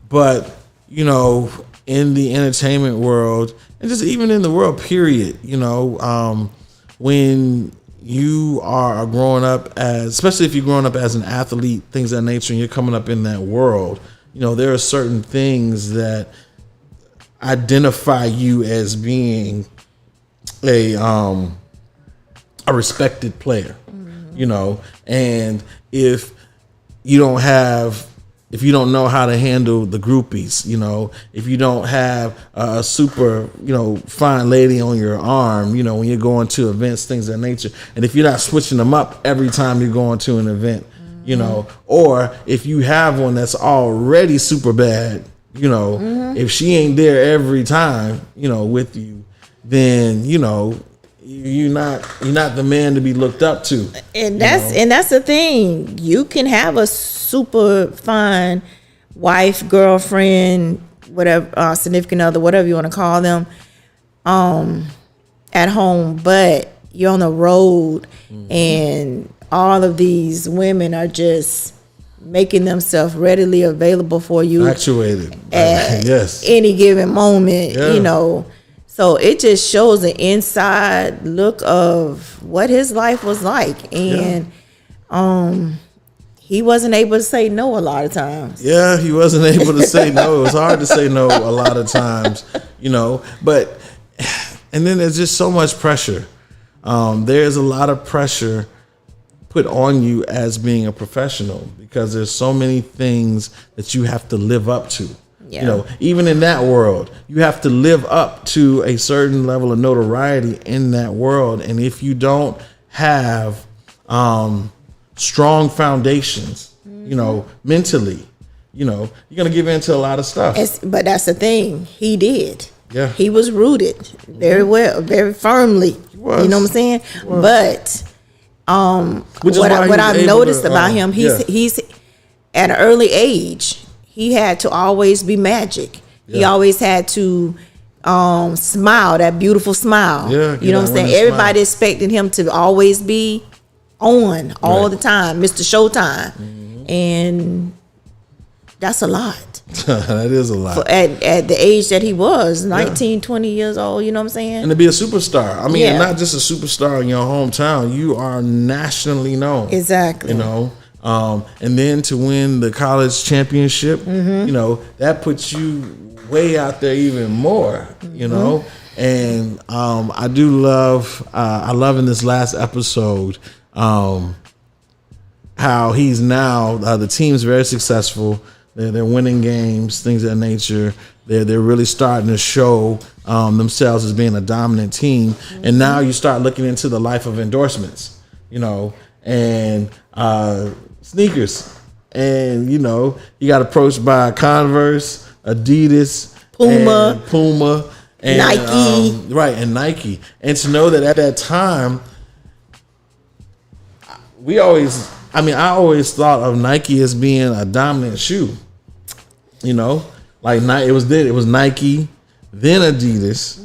but, in the entertainment world, and just even in the world, period, when you are growing up especially if you're growing up as an athlete, things of that nature, and you're coming up in that world, there are certain things that identify you as being a respected player, and if you don't know how to handle the groupies, if you don't have a super, fine lady on your arm, when you're going to events, things of that nature, and if you're not switching them up every time you're going to an event, or if you have one that's already super bad, if she ain't there every time, with you, then, you're not the man to be looked up to. And that's the thing. You can have a super fine wife, girlfriend, whatever, significant other, whatever you want to call them, at home, but you're on the road, and all of these women are just making themselves readily available for you, actuated at any given moment. So it just shows the inside look of what his life was like. And he wasn't able to say no a lot of times. Yeah, he wasn't able to say no. It was hard to say no a lot of times, but, and then there's just so much pressure. There's a lot of pressure put on you as being a professional, because there's so many things that you have to live up to. Even in that world, you have to live up to a certain level of notoriety in that world. And if you don't have strong foundations, mentally, you're going to give in to a lot of stuff. But that's the thing. He did. Yeah. He was rooted very well, very firmly. You know what I'm saying? But what I've noticed about him, he's at an early age, he had to always be Magic. Yeah. He always had to smile, that beautiful smile. Yeah, you know what I'm saying? Everybody expected him to always be on all the time, Mr. Showtime. And that's a lot. That is a lot. At the age that he was, 19, 20 years old, you know what I'm saying? And to be a superstar. I mean, not just a superstar in your hometown, you are nationally known. Exactly. And then to win the college championship, that puts you way out there even more, And I do love, I love in this last episode, how he's now, the team's very successful. They're winning games, things of that nature. They're really starting to show themselves as being a dominant team. Mm-hmm. And now you start looking into the life of endorsements, and sneakers. And, you got approached by Converse, Adidas, Puma, and Nike. And Nike. And to know that at that time, I always thought of Nike as being a dominant shoe. Like it was Nike, then Adidas,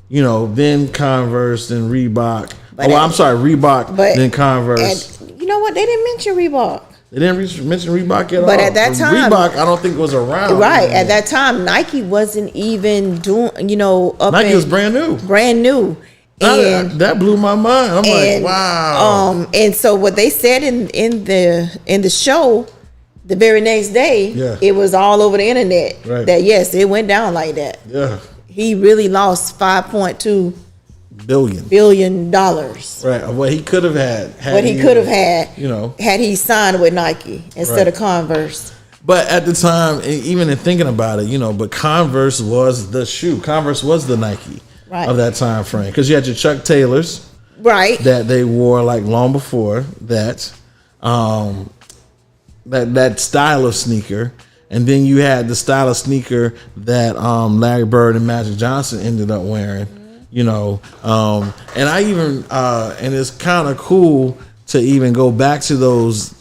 then Converse, then Reebok. Reebok, then Converse. And you know what? They didn't mention Reebok. They didn't mention Reebok at all. But at that time, Reebok, I don't think was around. Right at that time, Nike wasn't even doing. Nike was brand new. Brand new. And that blew my mind. I'm like, wow. And so what they said in the show, the very next day, it was all over the internet that yes, it went down like that. Yeah. He really lost $5.2 billion. Right. What he could have had. Had he signed with Nike instead of Converse. But at the time, even in thinking about it, but Converse was the shoe. Converse was the Nike of that time frame, because you had your Chuck Taylors, that they wore like long before that, that style of sneaker, and then you had the style of sneaker that Larry Bird and Magic Johnson ended up wearing, and I even and it's kind of cool to even go back to those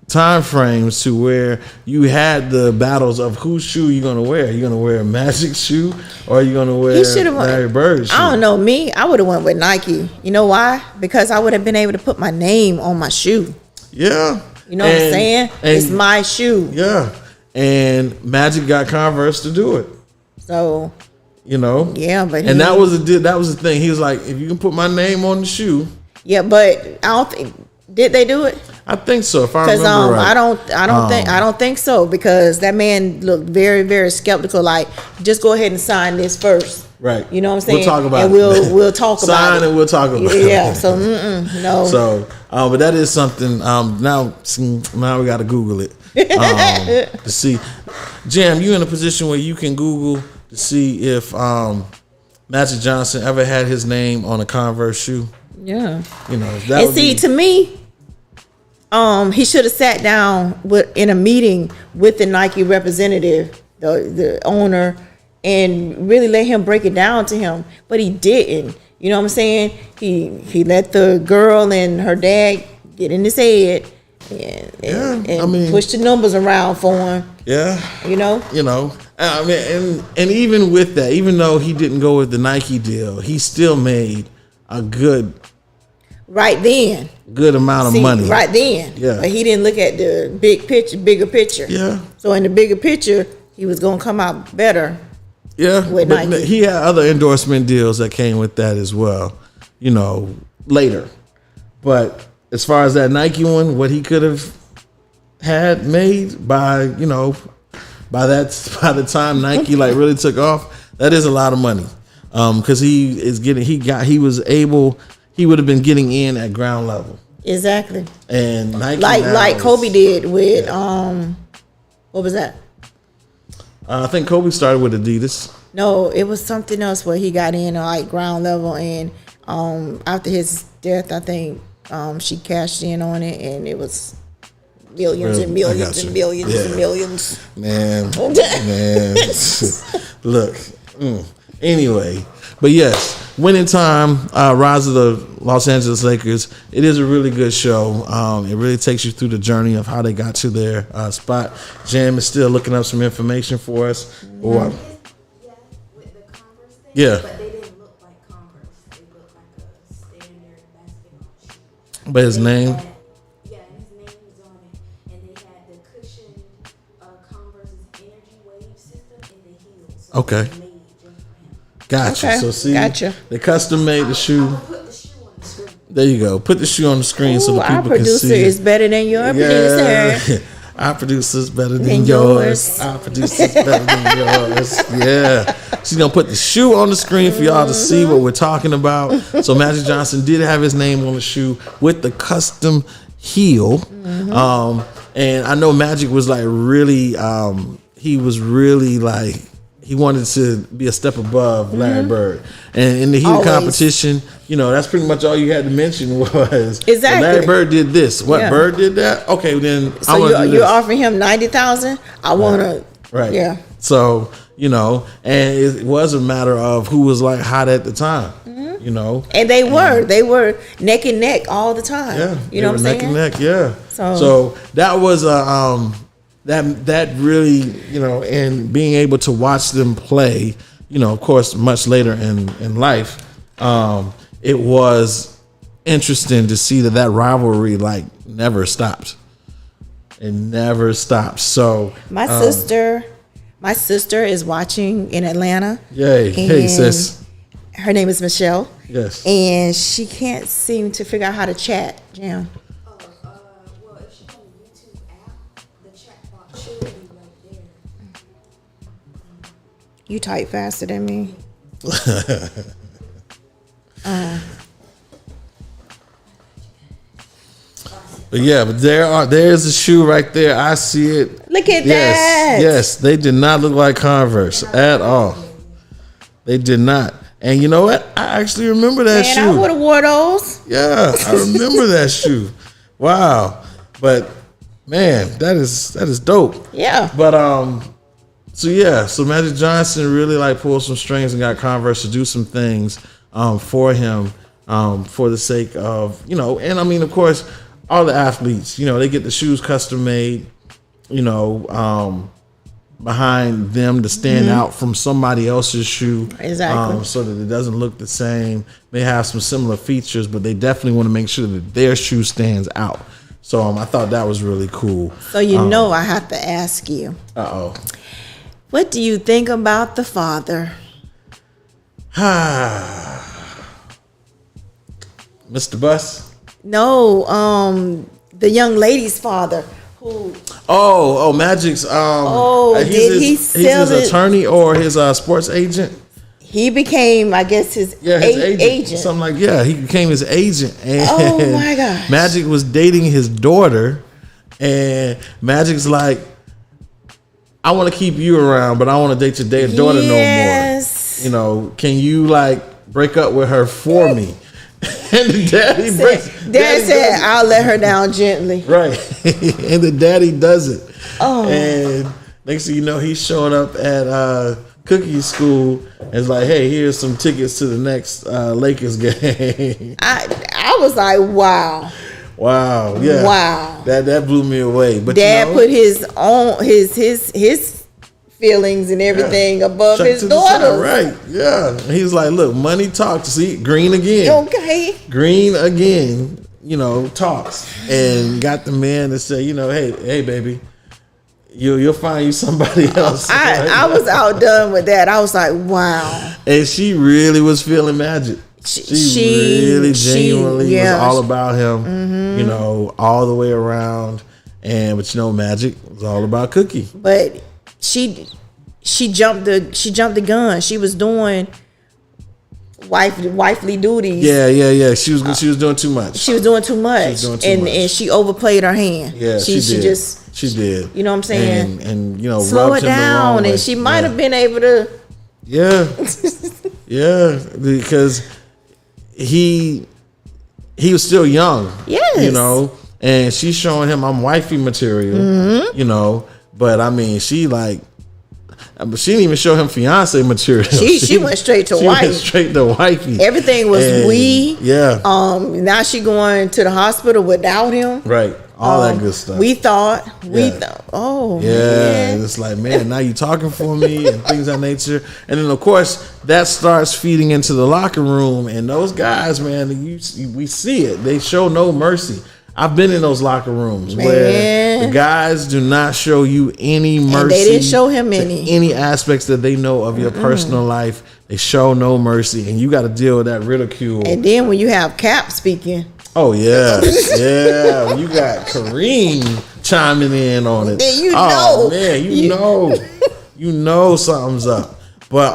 time frames to where you had the battles of whose shoe you're gonna wear. You're gonna wear a Magic shoe, or are you gonna wear Larry Bird's shoe? I don't know. Me, I would have went with Nike. You know why? Because I would have been able to put my name on my shoe. Yeah. You know what I'm saying? It's my shoe. Yeah. And Magic got Converse to do it. So yeah, but that was the thing. He was like, if you can put my name on the shoe. Yeah, but I don't think, did they do it? I think so. If I remember right. I don't think so, because that man looked very, very skeptical. Like, just go ahead and sign this first. Right. You know what I'm saying? We'll talk about it. We'll talk about it. Sign and we'll talk about it. Yeah. So no. So, but that is something. Now we got to Google it to see. Jam, you in a position where you can Google to see if Magic Johnson ever had his name on a Converse shoe. Yeah. To me, he should have sat down in a meeting with the Nike representative, the owner, and really let him break it down to him. But he didn't. You know what I'm saying? He let the girl and her dad get in his head and push the numbers around for him. Yeah. I mean, and even with that, even though he didn't go with the Nike deal, he still made a good amount of money right then. Yeah. But he didn't look at the bigger picture. Yeah. So in the bigger picture, he was gonna come out better. Yeah. With Nike. He had other endorsement deals that came with that as well, later. But as far as that Nike one, what he could have had made by the time Nike really took off, that is a lot of money. Because he would have been getting in at ground level. Like And Nike like Kobe did with what was that? I think Kobe started with Adidas. No, it was something else where he got in at ground level, and after his death, I think she cashed in on it, and it was millions and millions and millions and millions. Man. Look. Anyway, but yes, Winning Time, Rise of the Los Angeles Lakers. It is a really good show. It really takes you through the journey of how they got to their spot. Jam is still looking up some information for us. With the Converse thing, yeah. But they didn't look like Converse. They looked like a standard basketball shoe. But his name? His name was on it. And they had the cushioned Converse's Energy Wave system in the heels. So Okay. Gotcha. Okay, So see, gotcha. They custom made the shoe. Put the shoe on the screen. There you go. Put the shoe on the screen so the people our can producer see. is better than your producer. Our producer's better than yours. Our producer's better than yours. Yeah. She's going to put the shoe on the screen for y'all to see what we're talking about. So Magic Johnson did have his name on the shoe with the custom heel. And I know Magic was like really, he was really like, he wanted to be a step above Larry Bird. And in the heat of competition, you know, that's pretty much all you had to mention was Larry Bird did this. What, Bird did that? Okay, then so I want to do this. You're offering him $90,000? I want to. Right. Yeah. So, you know, and it was a matter of who was like hot at the time, you know. And they were neck and neck all the time. Yeah. You know what I'm saying? Neck and neck, yeah. So that was that really, you know, and being able to watch them play, you know, of course, much later in life, it was interesting to see that rivalry like never stopped. It never stopped. So my sister is watching in Atlanta. Yay! Hey, sis. Her name is Michelle. Yes. And she can't seem to figure out how to chat, Jam. Well, if she on the YouTube app, the chat box should be right there. You type faster than me. But yeah, but there's a shoe right there. I see it. Look at that. Yes, they did not look like Converse at all. They did not. And you know what? I actually remember that shoe. I would have wore those. Yeah, I remember that shoe. Wow. But man, that is dope. Yeah. But so Magic Johnson really like pulled some strings and got Converse to do some things for him for the sake of, you know, and I mean, of course, all the athletes, you know, they get the shoes custom made, you know, behind them to stand out from somebody else's shoe. Exactly. So that it doesn't look the same. They have some similar features, but they definitely want to make sure that their shoe stands out. So I thought that was really cool. So you know I have to ask you. What do you think about the father? Mr. Bus? No, the young lady's father. Who? Oh, Magic's. He's his attorney or his sports agent. He became, I guess, his agent. Something like he became his agent. And oh my gosh! Magic was dating his daughter, and Magic's like, I want to keep you around, but I want to date your daughter no more. You know, can you like break up with her for me? And the daddy said, I'll let her down gently. Right. And the daddy does it. Oh. And next thing you know, he's showing up at Cookie's school and is like, hey, here's some tickets to the next Lakers game. I was like, wow. Wow. Yeah. Wow. That blew me away. But Dad put his own his feelings and everything above his daughter. Right. Yeah. He's like, look, money talks. See, green again. Okay. Green again, you know, talks. And got the man to say, you know, hey, baby, you'll find you somebody else. I was outdone with that. I was like, wow. And she really was feeling Magic. She really genuinely was all about him, you know, all the way around. But you know, Magic was all about Cookie. But she jumped the gun. She was doing wifely duties. Yeah. She was doing too much. She was doing too much. And she overplayed her hand. Yeah, she did. She did. You know what I'm saying? And you know, slow it down. And she might have been able to. Yeah. Yeah, because he was still young. Yes. You know, and she's showing him I'm wifey material. You know. But I mean, she didn't even show him fiance material. She went straight to wife. Went straight to wifey. Everything was Yeah. Now she going to the hospital without him. Right. All that good stuff. We thought. Oh. Yeah. Man. And it's like, man, now you talking for me and things of that nature. And then of course that starts feeding into the locker room, and those guys, man, we see it. They show no mercy. I've been in those locker rooms where the guys do not show you any mercy. And they didn't show him any aspects that they know of your personal life. They show no mercy, and you got to deal with that ridicule. And then when you have Cap speaking. Oh yeah, yeah. When you got Kareem chiming in on it. Then you know, man, you know something's up. But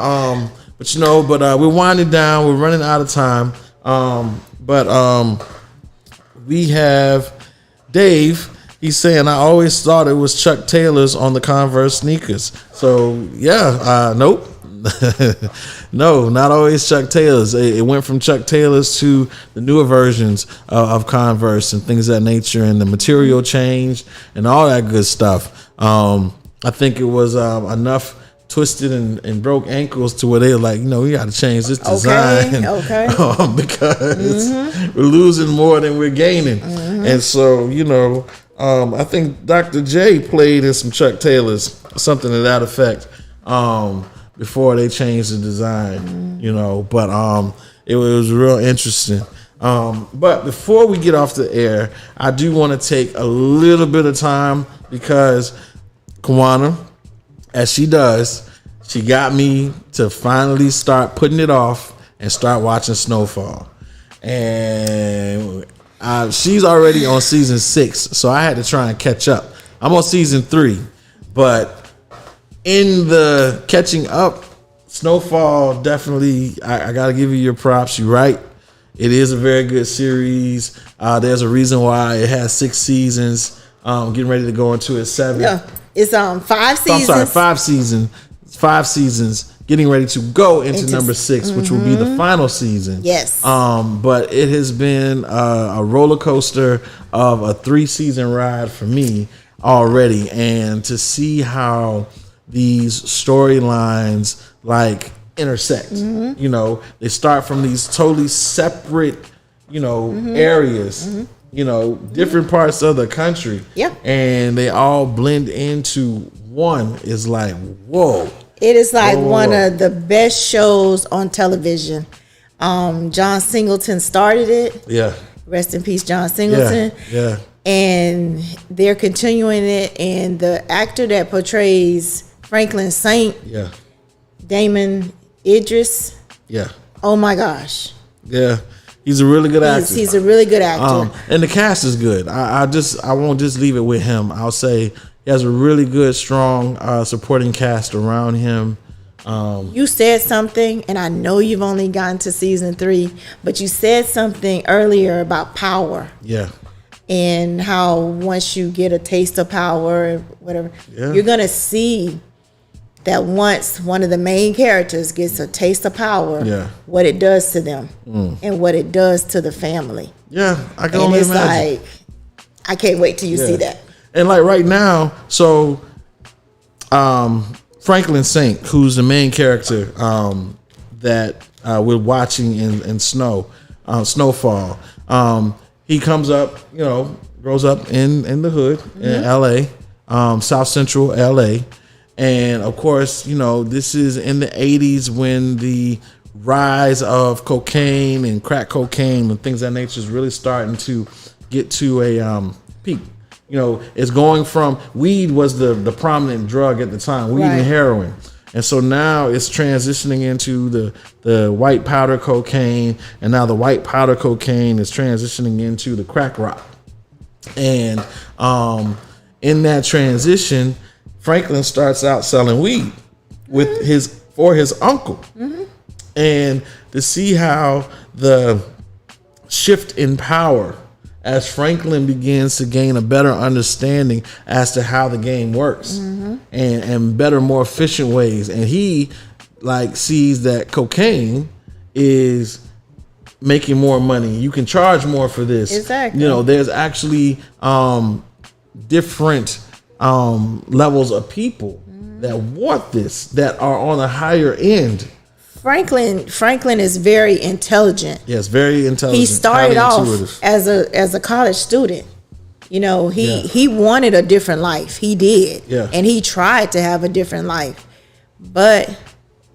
we're winding down. We're running out of time. We have Dave He's saying, I always thought it was Chuck Taylor's on the Converse sneakers. So, yeah, nope. No, not always Chuck Taylor's. It went from Chuck Taylor's to the newer versions of Converse and things of that nature, and the material changed and all that good stuff. I think it was enough twisted and broke ankles to where they're like, we got to change this design. Okay. Because we're losing more than we're gaining. And so, I think Dr. J played in some Chuck Taylors, something to that effect, before they changed the design, but it was real interesting. But before we get off the air, I do want to take a little bit of time because Kawana, as she does, she got me to finally start putting it off and start watching Snowfall. And she's already on season 6, so I had to try and catch up. I'm on season 3, but in the catching up, Snowfall definitely, I got to give you your props. You're right. It is a very good series. There's a reason why it has 6 seasons. Getting ready to go into its 7th. Yeah, it's 5 seasons. I'm sorry, 5 seasons. Getting ready to go into number 6, which will be the final season. Yes. But it has been a roller coaster of a 3-season ride for me already, and to see how these storylines intersect. They start from these totally separate, areas. Different parts of the country. Yeah. And they all blend into one. Is like, whoa. It is like one of the best shows on television. John Singleton started it. Yeah. Rest in peace, John Singleton. Yeah. And they're continuing it. And the actor that portrays Franklin Saint, Damon Idris. Yeah. Oh my gosh. Yeah. He's a really good actor. He's a really good actor. And the cast is good. I won't just leave it with him. I'll say he has a really good, strong supporting cast around him. You said something, and I know you've only gotten to season 3, but you said something earlier about power. Yeah. And how once you get a taste of power, or whatever, you're going to see that once one of the main characters gets a taste of power, what it does to them and what it does to the family. Yeah, I can only imagine. Like, I can't wait till you see that. And like right now, so Franklin Saint, who's the main character that we're watching in Snowfall, he comes up, grows up in the hood in LA, South Central LA. And of course, this is in the 80s when the rise of cocaine and crack cocaine and things of that nature is really starting to get to a peak. It's going from weed was the prominent drug at the time, weed and heroin. And so now it's transitioning into the white powder cocaine, and now the white powder cocaine is transitioning into the crack rock. And in that transition, Franklin starts out selling weed for his uncle. And to see how the shift in power as Franklin begins to gain a better understanding as to how the game works and better, more efficient ways. And he sees that cocaine is making more money. You can charge more for this. Exactly. There's actually different levels of people that want this, that are on a higher end. Franklin is very intelligent. Yes, very intelligent. He started off as a college student. He wanted a different life. He did. Yeah. And he tried to have a different life. But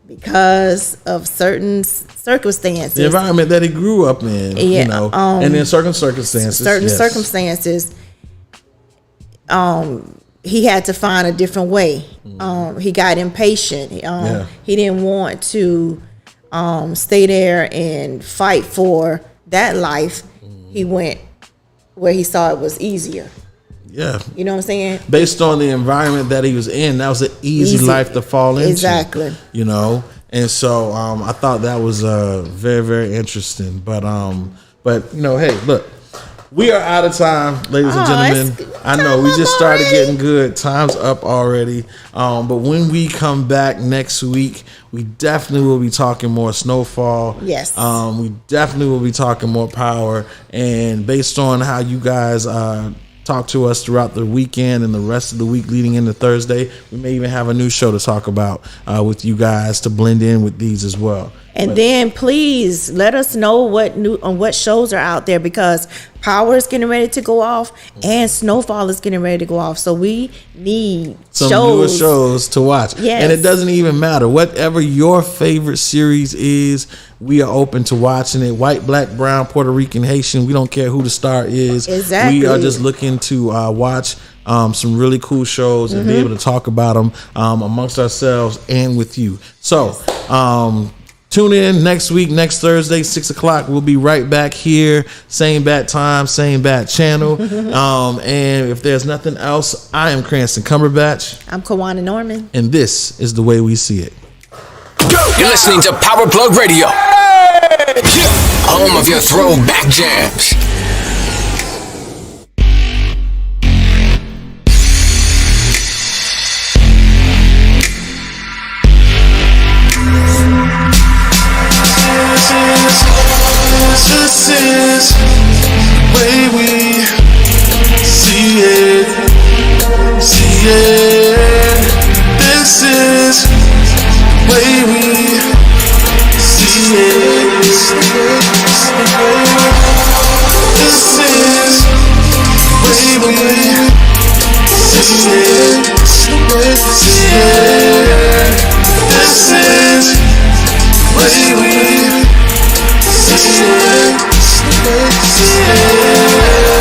because of certain circumstances, the environment that he grew up in, and in certain circumstances, he had to find a different way. He got impatient. He didn't want to stay there and fight for that life. He went where he saw it was easier. Yeah. You know what I'm saying? Based on the environment that he was in, that was an easy life to fall into. Exactly. And so I thought that was very, very interesting. But hey, look, We are out of time, ladies and gentlemen. I know we just started getting good. Time's up already. But when we come back next week, we definitely will be talking more Snowfall. Yes. We definitely will be talking more Power. And based on how you guys talk to us throughout the weekend and the rest of the week leading into Thursday, we may even have a new show to talk about with you guys to blend in with these as well. And then please let us know what shows are out there, because Power is getting ready to go off and Snowfall is getting ready to go off. So we need some newer shows to watch. Yes. And it doesn't even matter. Whatever your favorite series is, we are open to watching it. White, black, brown, Puerto Rican, Haitian. We don't care who the star is. Exactly. We are just looking to watch some really cool shows and be able to talk about them amongst ourselves and with you. So, tune in next week, next Thursday, 6 o'clock. We'll be right back here. Same bat time, same bat channel. And if there's nothing else, I am Cranston Cumberbatch. I'm Kawana Norman. And this is the way we see it. You're listening to Power Plug Radio. Home of your throwback jams.